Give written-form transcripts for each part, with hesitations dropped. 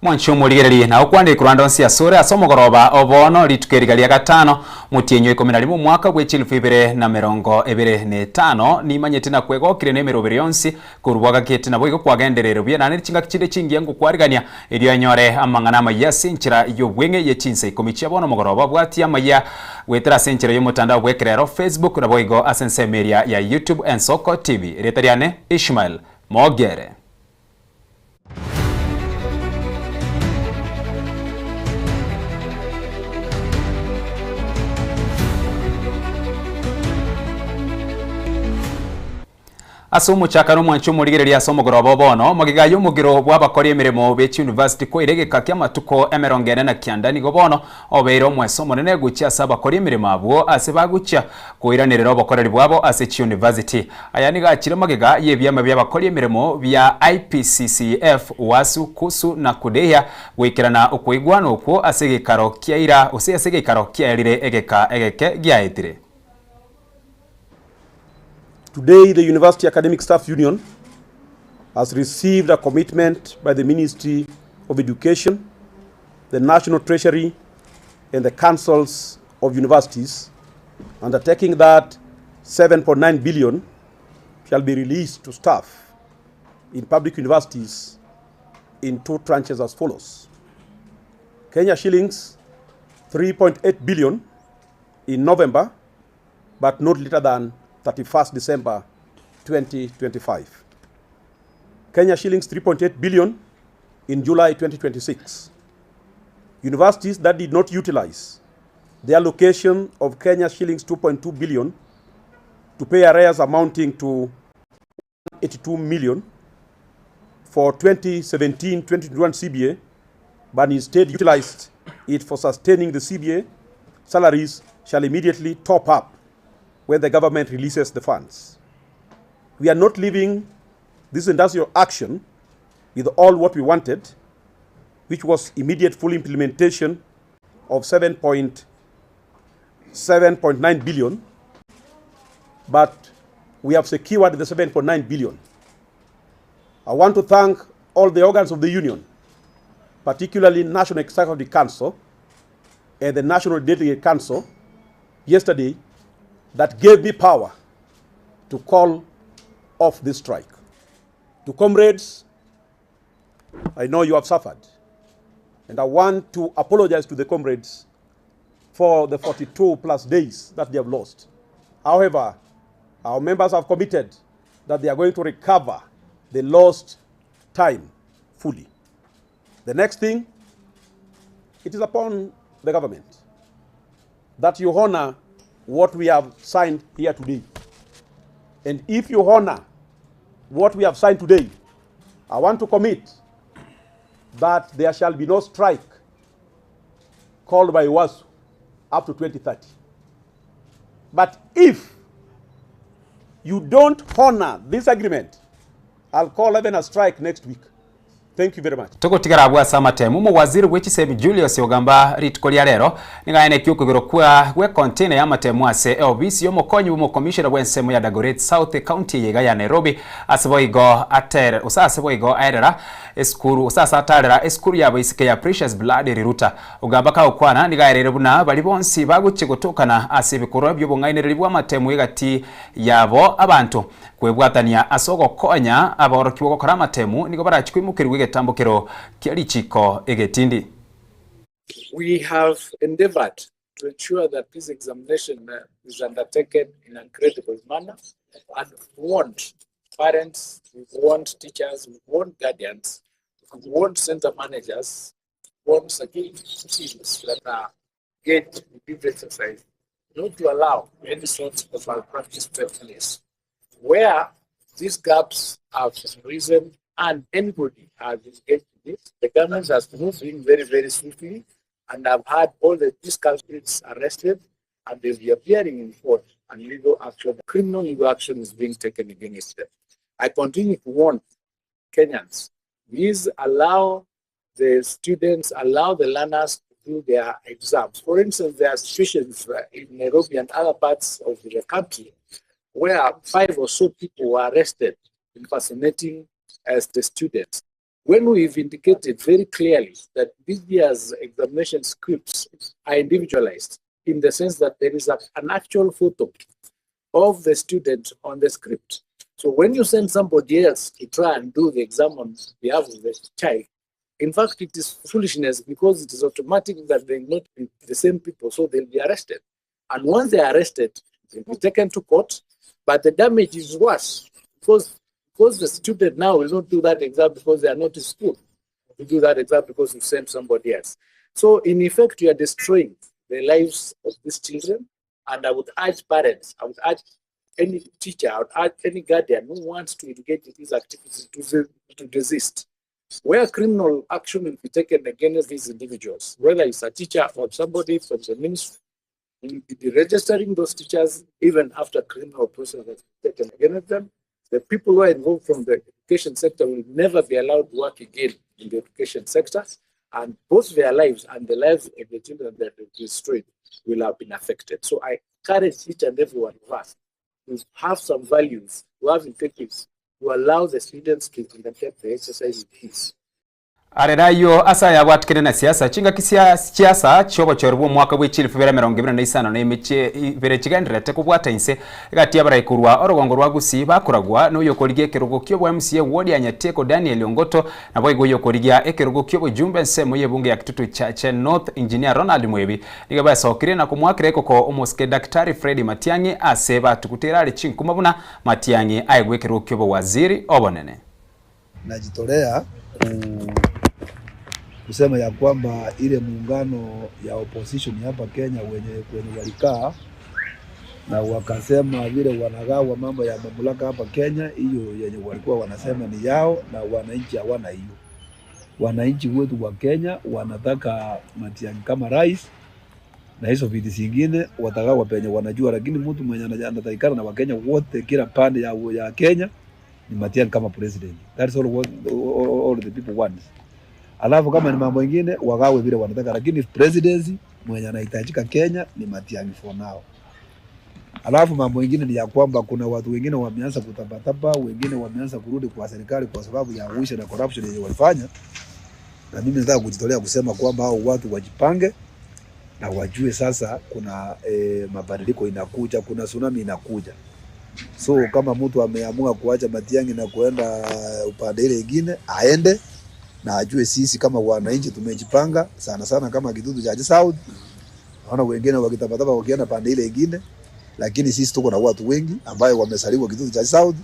Mwancho muligereri na ukwandi kuranda nsi asore asomogoroba obono litukeriga lya gatano mutienyo ikominalimu mwaka bwechilifu 2025 ni manyete na kwegokire nemerobere yonsi kurubwaga kete na bwigo kwagenderero bya nane chinga kicinde chingi yangu kwarigania iriyo nyore amangana Amayia sinchira yobwenge ye Chinsa Ikomi chiabono mogoroba bwati Amayia wetera sinchira yomutandao bwekerero Facebook na bwigo asense media ya YouTube and Soko TV retariane Ishmael Mogere. Asumu chakano mwancho muligereria somogoroba bono magigayo mugiro bwabakori emiremo bechi university ko iregeka kya matuko emerongene na kiandani gobono obeiro mweso monene gucha saba kori emiremo abo asebagucha kuiranirero bakoreri bwabo asechi university ayani gachire magiga yebyama byabakori emiremo bya IPCCF wasu kusu na kudeya gwikirana ukuigwana uko asegekaro kyaira asegekaro kyarire egeke gyaetire. Today, the University Academic Staff Union has received a commitment by the Ministry of Education, the National Treasury, and the Councils of Universities, undertaking that 7.9 billion shall be released to staff in public universities in two tranches as follows. Kenya shillings 3.8 billion in November, but not later than 31st December 2025. Kenya shillings 3.8 billion in July 2026. Universities that did not utilize the allocation of Kenya shillings 2.2 billion to pay arrears amounting to 82 million for 2017-2021 CBA, but instead utilized it for sustaining the CBA, salaries shall immediately top up when the government releases the funds. We are not leaving this industrial action with all what we wanted, which was immediate full implementation of 7.9 billion, but we have secured the 7.9 billion. I want to thank all the organs of the union, particularly National Executive Council and the National Delegate Council yesterday, that gave me power to call off this strike. To comrades, I know you have suffered, and I want to apologize to the comrades for the 42 plus days that they have lost. However, our members have committed that they are going to recover the lost time fully. The next thing, it is upon the government that you honor what we have signed here today. And if you honor what we have signed today, I want to commit that there shall be no strike called by WASU up to 2030. But if you don't honor this agreement, I'll call even a strike next week. Thank you very much. Toko tigara bwa samatemu mu waziri w'ekisebe Julius Ogamba ritkolya lero ningayene kyukugiro kwa gwe container ya matemu ase obisi yomokonyi mu commissioner w'ensemo ya Dagoretti South County yega ya Nairobi aseboigo atere usaseboigo aerera eskuru usasatarera eskuru yabo isike ya Precious Blood riruta Ogamba ka okwana ningayere buna bali bonsi baguche gutokana asibikoro by'obungayinere bwa matemu yegati yabo abantu kwebwatania asogo konya aborokiwo gukora amatemu nigo barachikwimukirwe getambukiro kyalichiko egetindi. We have endeavored to ensure that this examination is undertaken in a credible manner, and we want parents, we want teachers, we want guardians, we want center managers, we want security teams that are engaged in this exercise not to allow any sort of malpractice to take place. Where these gaps have risen and anybody has engaged in this, the government has moved in very, very swiftly, and I've had all these culprits arrested, and they'll be appearing in court, and legal action, criminal legal action is being taken against them. I continue to warn Kenyans, please allow the students, allow the learners to do their exams. For instance, there are situations in Nairobi and other parts of the country where 5 or so people were arrested impersonating as the students. when we've indicated very clearly that this year's examination scripts are individualized in the sense that there is an actual photo of the student on the script. So when you send somebody else to try and do the exam on behalf of the child, in fact, it is foolishness because it is automatic that they will not be the same people, so they'll be arrested. And once they are arrested, they'll be taken to court, but the damage is worse because the student now will not do that exam because they are not in school. You do that exam because you sent somebody else. So in effect, you are destroying the lives of these children. And I would urge parents, I would urge any teacher, I would urge any guardian who wants to engage in these activities to desist. Where criminal action will be taken against these individuals, whether it's a teacher or somebody from the ministry, will be registering those teachers even after criminal process has been taken against them. The people who are involved from the education sector will never be allowed to work again in the education sector, and both their lives and the lives of the children that are destroyed will have been affected. So I encourage each and every one of us to have some values, to have integrity, to allow the students to undertake the exercise with ease. Arerayo asa yagwatikene na siasa chinga kisia siasa chobo chorwo mwaka bw'echilifu 2025 na imiche ibere chigandirete kubwata inse gati abarayikurwa orogongo rwa gusi bakuragwa n'uyo korigie kerugo kyo MCA wodi anyateko Daniel Ongoto na boygo yo korigia ekerugo kyo jumbe nsemo yebunge ya kitutu cha North Engineer Ronald Mwebi nigaba sokire na kumwakire koko omoske Daktari Freddy Matiang'i aseba tukutera ali chinkumabuna Matiang'i aigwe kerugo kyo waziri obonene. Najitolea kusema ya kwamba ile muungano ya opposition hapa Kenya kwenye walikaa na wakasema vile wanagawa mambo ya mamlaka hapa Kenya, hiyo yenye walikuwa wanasema ni yao na wananchi hawana hiyo. Wananchi wetu wa Kenya wanataka Matiang'i kama rais na hizo vitu zingine watagawa penye wanajua, lakini mtu mwenye anatakikana na Wakenya wote kila pande ya Kenya ni Matiang'i kama president. That's all the people want. Alafu kama ni mambo mengine wagawe vile wanataka, lakini presidency mwenye anahitajika Kenya ni Matiang'i for now. Alafu mambo mengine ni ya kwamba kuna watu wengine wameanza kutapatapa, wengine wameanza kurudi kwa serikali kwa sababu ya wizi na corruption yenye walifanya. Na mimi nataka kujitolea kusema kwamba hao watu wajipange na wajue sasa kuna mabadiliko inakuja, kuna tsunami inakuja. So kama mtu ameamua kuacha Matiang'i na kuenda upande ile nyingine aende, na ajue sisi kama wananchi tumejipanga sana kama kitutu cha South. Naona wengine wakitapatapa wakienda pande ile nyingine, lakini sisi tuko na watu wengi ambao wamesaliwa kitutu cha South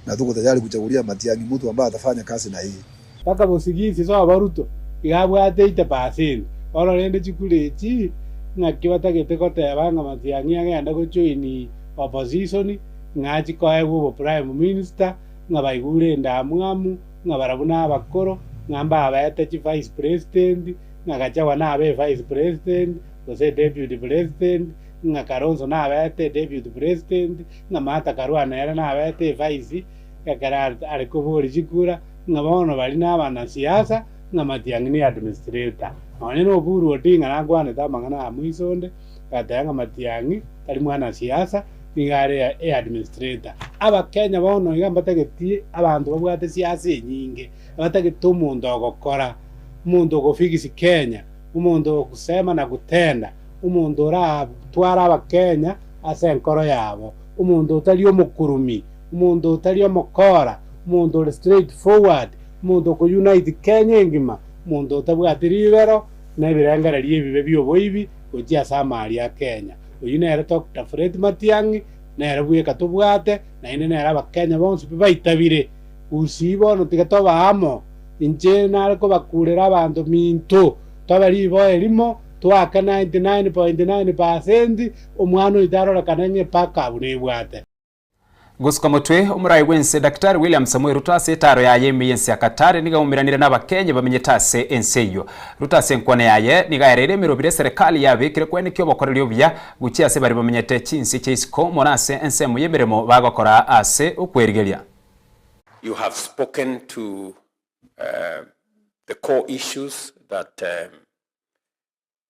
na tuko tayari kuchagulia Matiang'i mtu ambaye atafanya kazi na hii. Paka musigisi so baruto igabwate 80% oro rende chikulechi ngakibata kotebanga Matiang'i agenda gojoini opposition ngachi koeguo prime minister ngabaigure ndamwamu ngabarabuna abakoro ngamba abete vice president ngakachawa na abe vice president gose deputy president ngakaronzo na abete deputy president ngamata karwana era na abete vice kakara alikuburi chikura ngabono bali na bana siasa ngamatiang'i ni administrator oneno buru otinga nagwane tamangana amwisonde katanga Matiang'i kali mwana siasa ngare administrator aba Kenya bono igamba tagetie abantu babwate siasa nyinge abatagete umuntu ogokora umuntu ogofigisi Kenya umuntu okusema na gutenda umuntu ora twara aba Kenya ase nkoro yabo umuntu utali omukurumi umuntu utali omukora umuntu straight forward umuntu ko unite Kenya ngima umuntu utabwate ribero na birangara ryebibe byoboibi ojia samari ya Kenya uyine Dr. Freddy Matiang'i nera bweka tubwate na ine nera Abakenya bonse baitabire usibo no tigatoba amo inje nariko bakurera abantu minto tabari bo elimo twaka 99.9% omwana itarora kanenge paka bunebwate Gusuka mutwe umurai wense Daktari William Samuel Ruto asetaro yaye miyense akatare niga umiranira n'Abakenya bamenyetase enseyo Ruto asenkwane yaye niga yarere mirobire serikali yabekire kwene kyo bakorera obya gukia se bari bamenyete Chinsa cy'isiko monase ensemo yemeremo bagakora ase ukwergelia. You have spoken to the core issues that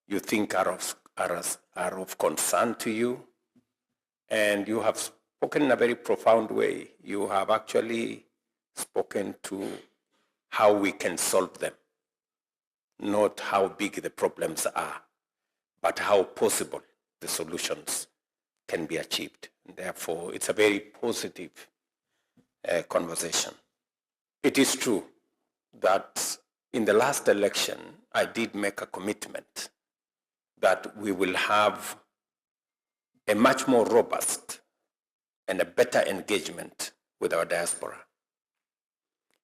you think are of concern to you, and you have spoken in a very profound way. You have actually spoken to how we can solve them, not how big the problems are, but how possible the solutions can be achieved. And therefore, it's a very positive conversation. It is true that in the last election, I did make a commitment that we will have a much more robust and a better engagement with our diaspora.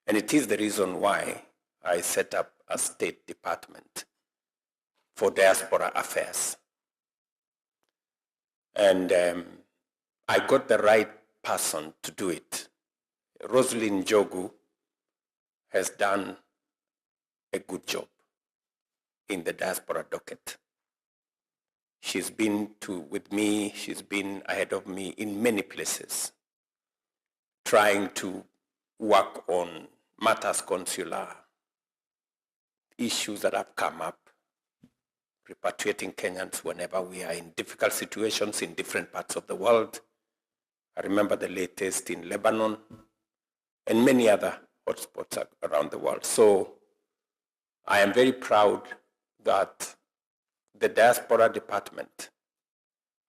And it is the reason why I set up a State Department for Diaspora Affairs. And I got the right person to do it. Rosalyn Jogu has done a good job in the diaspora docket. She's been with me, she's been ahead of me in many places, trying to work on matters consular, issues that have come up, repatriating Kenyans whenever we are in difficult situations in different parts of the world. I remember the latest in Lebanon and many other hotspots around the world. So I am very proud that the Diaspora Department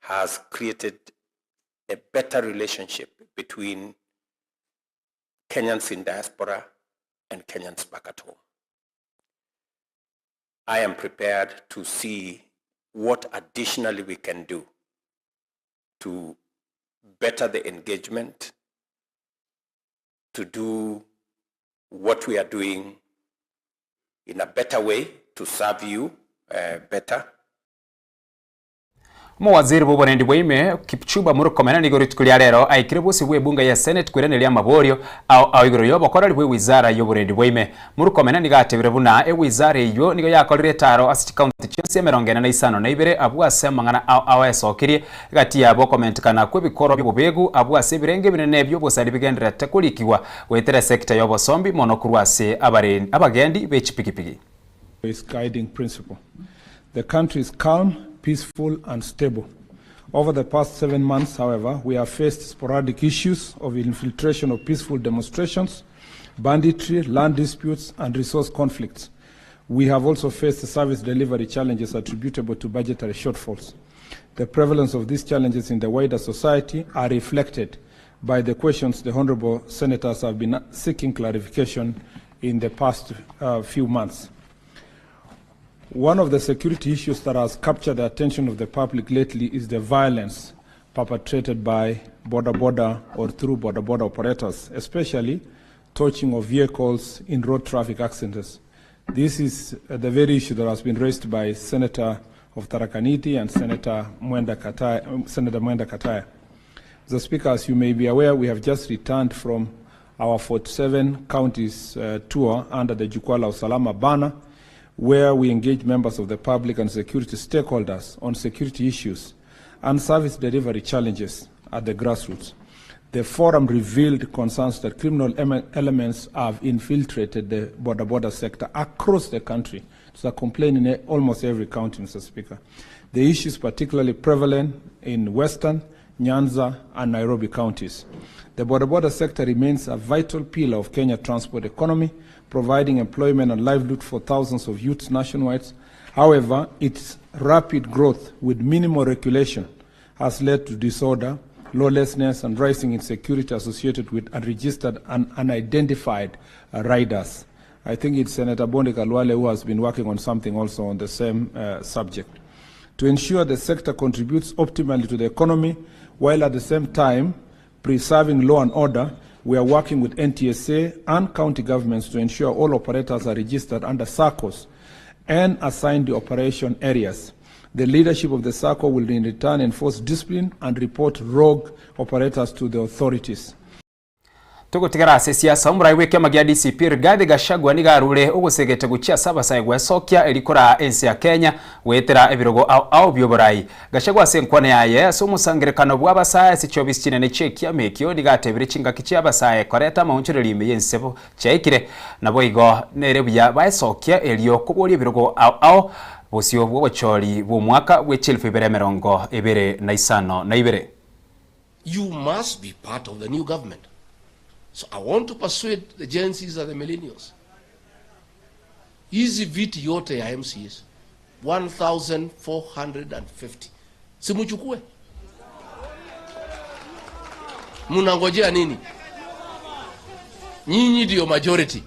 has created a better relationship between Kenyans in diaspora and Kenyans back at home. I am prepared to see what additionally we can do to better the engagement, to do what we are doing in a better way to serve you better. Mawaziri b'oburendi bw'ime Kipchumba Murkomen nigo ritukulia rero aikire busi bwe bunga ya Senate kwireneria maborio au igoro yo bakora bwe wizara y'oburendi bw'ime Murkomen nigo atebire buna wizara iyo nigo yakorire taro asiti county cyose 42 abu asemangana au esokirie gati yabo comment kana kwebikoro by'obubegu abu asebirenge binene by'obosari bigendera tekulikiwa wetere sector y'obosombi monokurwase abagendi b'echipikipiki. Is guiding principle. The country is calm, peaceful and stable. Over the past 7 months, however, we have faced sporadic issues of infiltration of peaceful demonstrations, banditry, land disputes and resource conflicts. We have also faced service delivery challenges attributable to budgetary shortfalls. The prevalence of these challenges in the wider society are reflected by the questions the honorable senators have been seeking clarification in the past few months. One of the security issues that has captured the attention of the public lately is the violence perpetrated by border or through border operators, especially torching of vehicles in road traffic accidents. This is the very issue that has been raised by Senator of Tharaka Nithi and Senator Mwenda Kataya. Mr. Speaker, as you may be aware, we have just returned from our 47 counties tour under the Jukwaa la Usalama banner, where we engage members of the public and security stakeholders on security issues and service delivery challenges at the grassroots. The forum revealed concerns that criminal elements have infiltrated the border sector across the country. It's a complaint in almost every county, Mr. Speaker. The issue is particularly prevalent in Western, Nyanza and Nairobi counties. The border sector remains a vital pillar of Kenya's transport economy, providing employment and livelihood for thousands of youths nationwide. However, its rapid growth with minimal regulation has led to disorder, lawlessness, and rising insecurity associated with unregistered and unidentified riders. I think it's Senator Bonde Kalwale who has been working on something also on the same subject. To ensure the sector contributes optimally to the economy, while at the same time preserving law and order, we are working with NTSA and county governments to ensure all operators are registered under SACCOs and assigned the operation areas. The leadership of the SACCO will in return enforce discipline and report rogue operators to the authorities. Tugutigara siasa umurai weke magia DCP Rigathi Gachagua nigarure ugusegete gucia sabasaye gwesokia elikora ensi ya Kenya wetera ebirogo au byoborai. Gachagua senkwane yaye somusangirekano bw'abasaye sichobisi kinene chekia mekyo nigatebire chingakichi abasaye koreta maunchirelime yensebo chekire nabo igo nerebuya baesokia elio kubori ebirogo au busio bw'obuchori bw'omwaka w'echilfu 2025. You must be part of the new government. So I want to persuade the Gen Zs and the millennials hizi viti yote ya MCS 1450 simuchukue. Munangojea nini? Nyinyi ndio majority.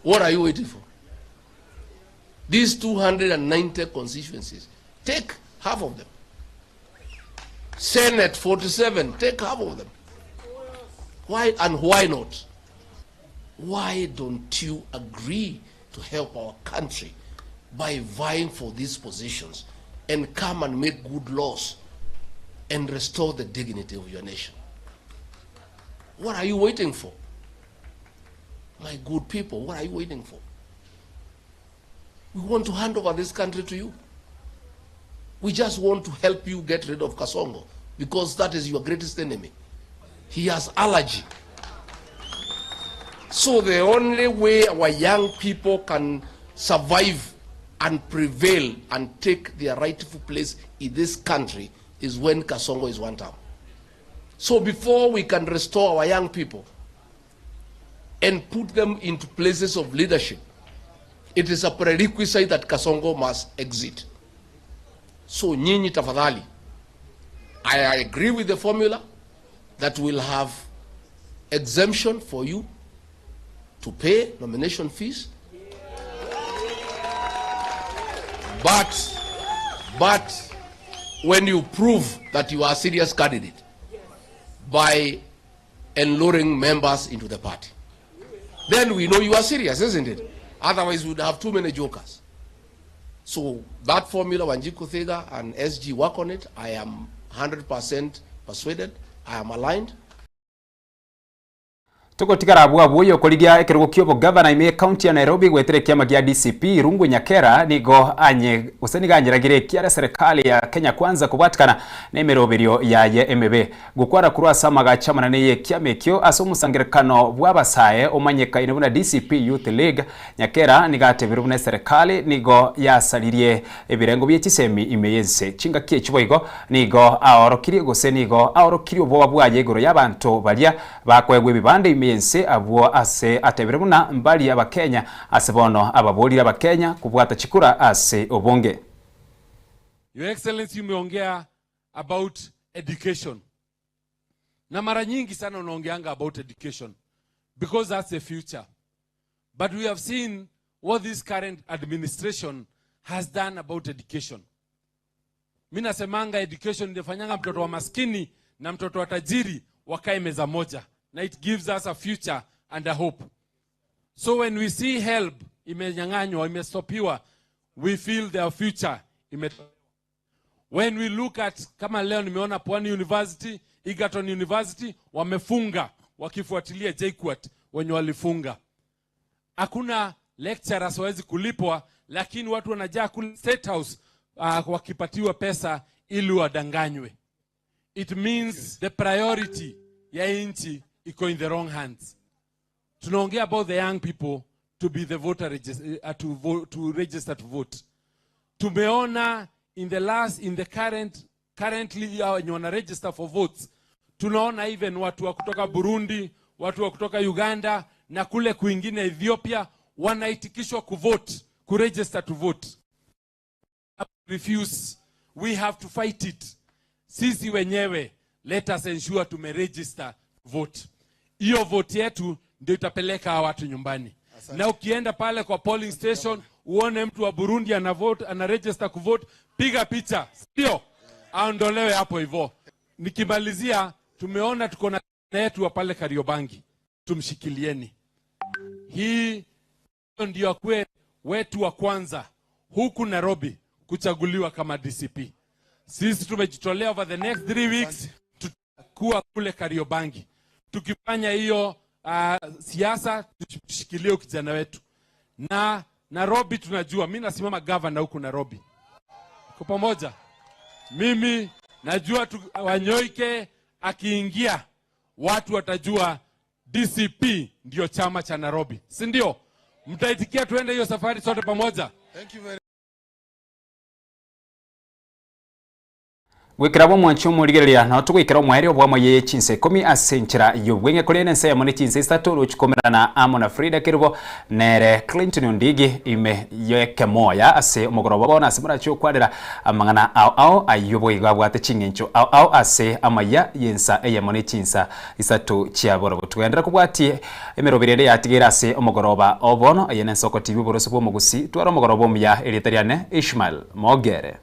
What are you waiting for? These 290 constituencies, take half of them. Senate 47, take half of them. Why and why not? Why don't you agree to help our country by vying for these positions and come and make good laws and restore the dignity of your nation? What are you waiting for? My good people, what are you waiting for? We want to hand over this country to you. We just want to help you get rid of Kasongo because that is your greatest enemy. He has allergy. So the only way our young people can survive and prevail and take their rightful place in this country is when Kasongo is one term. So before we can restore our young people and put them into places of leadership, it is a prerequisite that Kasongo must exit. So nyinyi tafadhali, I agree with the formula that will have exemption for you to pay nomination fees. But when you prove that you are a serious candidate by enluring members into the party, then we know you are serious, isn't it? Otherwise, we would have too many jokers. So that formula, Wanjiku Thega and SG work on it. I am 100% persuaded. I am aligned. Tuko tikara buyo koligia ekerugo kyobo governor ime county ya Nairobi gwetere kiama gia DCP rungu nyakera nigo anye useniganyiragire kiara serikali ya Kenya Kwanza kubatikana nemeroberio ya MB gukwara kurwasa magachamana neye kiamekyo asomusangirekano bwabasaye omanyeka inebuna DCP Youth League nyakera nigateberubune serikali nigo yasalirie ebirengo byekisemi imeyense chinga kiechiboigo nigo aorokirie gose nigo aorokirie obwa bwaye igoro y'abantu balia bakwegwe bibande imeyense abwo ase ateberemuna mbali ya Bakenya asebono ababolira Bakenya kubwata chikura ase obonge. Your Excellency, umeongea about education. Na mara nyingi sana unaongeanga about education because that's the future. But we have seen what this current administration has done about education. Mimi nasemanga education indefanyanga mtoto wa maskini na mtoto wa tajiri wakae meza moja. Na it gives us a future and a hope. So when we see help imenyang'anywa, imestopiwa, we feel their future when we look at kama leo nimeona Pwani University, Egerton University wamefunga wakifuatilia JKUAT wenye walifunga. Hakuna lecturers wawezi kulipwa, lakini watu wanajaa kule State House wakipatiwa pesa ili wadanganywe. It means the priority ya inchi iko in the wrong hands. Tunaongea about the young people to be the voter to register to vote. Tumeona in the currently wana register for votes. Tunaona even watu wa kutoka Burundi, watu wa kutoka Uganda na kule kuingine Ethiopia wanaitikishwa kuvote, kuregister to vote. Refuse. We have to fight it. Sisi wenyewe, let us ensure tumeregister vote. Hiyo vote yetu ndio itapeleka watu nyumbani. Asante. Na ukienda pale kwa polling station uone mtu wa Burundi ana vote, ana register kuvote, piga picha, sio? Aondolewe hapo hivyo. Nikimalizia, tumeona tuko na yetu wa pale Kariobangi. Tumshikilieni. Hii ndio akwe wetu wa kwanza huku Nairobi kuchaguliwa kama DCP. Sisi tumejitolea over the next 3 weeks tutakuwa kule Kariobangi. Tukifanya hiyo siasa, tushikilie kijana wetu. Na Nairobi tunajua, mimi nasimama governor huku Nairobi. Kwa pamoja, mimi najua Wanyoike akiingia, watu watajua DCP ndio chama cha Nairobi. Si ndio? Mtaitikia tuende hiyo safari sote pamoja. Thank you very gwikira bo mwancho murigereria no tugwikira mweri obwa ye Chinsa Ikomi asenchira yobwenge kuri nse ya mone Chinsa staturu chikomerana amona Frida Kirbo nere Clinton Ndigi ime yeke moya ase umugoroba bona asimura cyo kwadira amangana au ayobo igabwate chingencho au ase Amayia yensa ya mone Chinsa isatu chiaboro butwendera kubwati emerobirere yatigera ase umugoroba obono yene Soko TV boroso bwo mugusi twara umugoroba omya eritariane Ishmael Mogere.